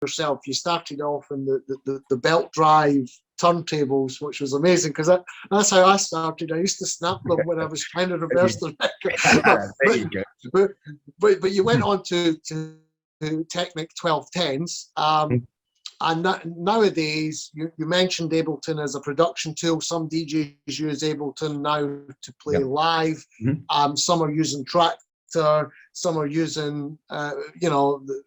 yourself, you started off in the belt drive turntables, which was amazing because that's how I started. I used to snap them when I was trying to reverse the record. But you went on to Technic 1210s. And nowadays, you mentioned Ableton as a production tool. Some DJs use Ableton now to play live. Some are using Tractor. Some are using,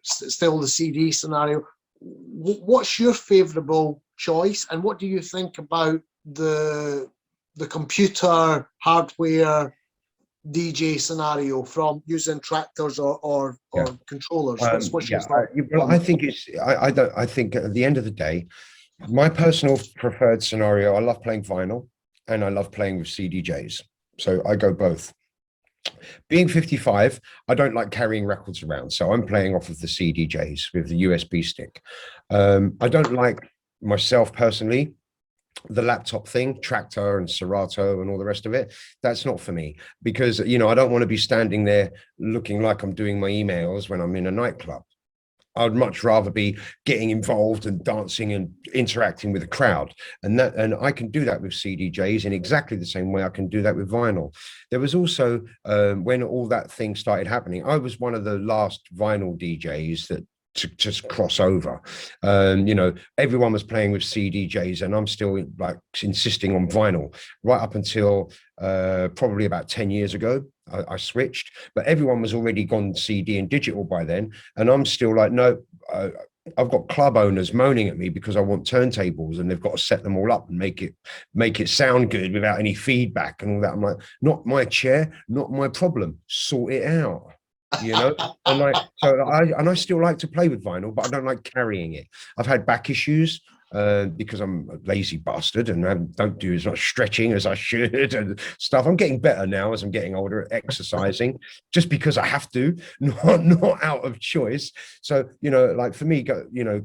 still the CD scenario. What's your favourable choice, and what do you think about the computer hardware DJ scenario from using tractors or controllers? I think at the end of the day, my personal preferred scenario, I love playing vinyl and I love playing with CDJs. So I go both. Being 55, I don't like carrying records around. So I'm playing off of the CDJs with the USB stick. I don't like, myself personally, the laptop thing, Tractor and Serato and all the rest of it. That's not for me, because, I don't want to be standing there looking like I'm doing my emails when I'm in a nightclub. I'd much rather be getting involved and dancing and interacting with the crowd. And I can do that with CDJs in exactly the same way I can do that with vinyl. There was also, when all that thing started happening, I was one of the last vinyl DJs that to just cross over. Everyone was playing with CDJs and I'm still like insisting on vinyl right up until probably about 10 years ago. I switched, but everyone was already gone CD and digital by then. And I'm still like, no, I've got club owners moaning at me because I want turntables and they've got to set them all up and make it sound good without any feedback and all that. I'm like, not my chair, not my problem, sort it out. And I still like to play with vinyl, but I don't like carrying it. I've had back issues because I'm a lazy bastard and I don't do as much stretching as I should and stuff. I'm getting better now as I'm getting older at exercising, just because I have to, not out of choice. So, like for me,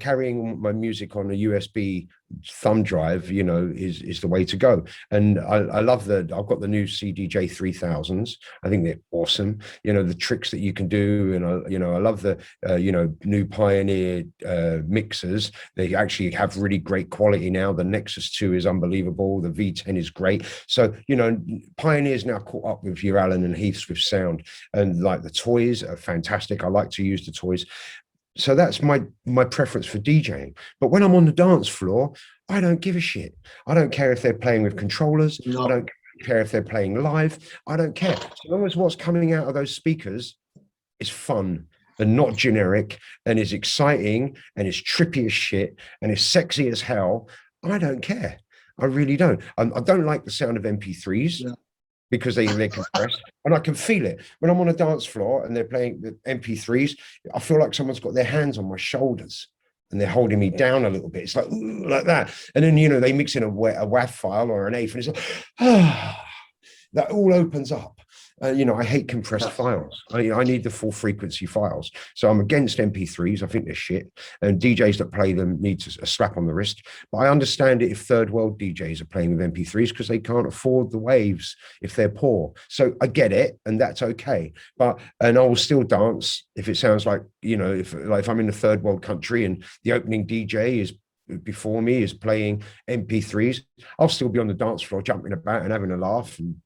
carrying my music on a USB thumb drive, is the way to go. And I love that I've got the new CDJ 3000s. I think they're awesome. The tricks that you can do. And I love the, new Pioneer mixers. They actually have really great quality now. The Nexus 2 is unbelievable. The V10 is great. So, Pioneer's now caught up with your Allen and Heaths with sound, and like the toys are fantastic. I like to use the toys. So that's my preference for DJing. But when I'm on the dance floor, I don't give a shit. I don't care if they're playing with controllers. No. I don't care if they're playing live. I don't care. So long as what's coming out of those speakers is fun and not generic and is exciting and is trippy as shit and is sexy as hell, I don't care. I really don't. I don't like the sound of MP3s. Yeah. Because they're compressed, and I can feel it when I'm on a dance floor and they're playing the MP3s. I feel like someone's got their hands on my shoulders and they're holding me down a little bit. It's like, ooh, like that. And then, they mix in a WAV file or an AF, and it's like, that all opens up. I hate compressed files. I need the full frequency files. So I'm against MP3s. I think they're shit. And DJs that play them need a slap on the wrist. But I understand it if third world DJs are playing with MP3s because they can't afford the waves if they're poor. So I get it, and that's okay. And I will still dance if it sounds like, if I'm in a third world country and the opening DJ is before me is playing MP3s, I'll still be on the dance floor jumping about and having a laugh and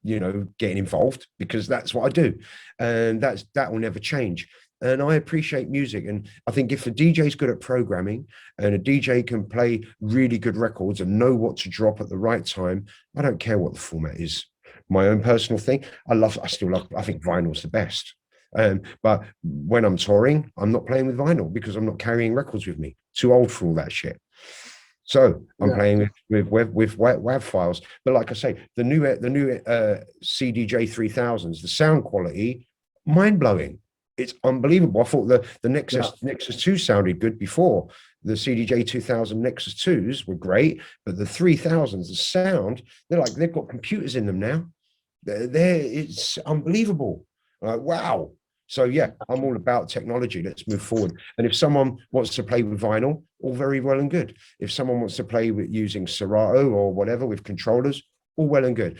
getting involved, because that's what I do, and that will never change. And I appreciate music, and I think if a DJ is good at programming and a DJ can play really good records and know what to drop at the right time, I don't care what the format is. My own personal thing, I think vinyl's the best. But when I'm touring, I'm not playing with vinyl because I'm not carrying records with me. Too old for all that shit. So I'm playing with WAV files. But like I say, the new CDJ 3000s, the sound quality, mind blowing. It's unbelievable. I thought the Nexus 2 sounded good before. The CDJ 2000 Nexus 2s were great, but the 3000s, the sound, they're like they've got computers in them now. It's unbelievable. Like, wow. So yeah, I'm all about technology. Let's move forward. And if someone wants to play with vinyl, all very well and good. If someone wants to play with using Serato or whatever with controllers, all well and good.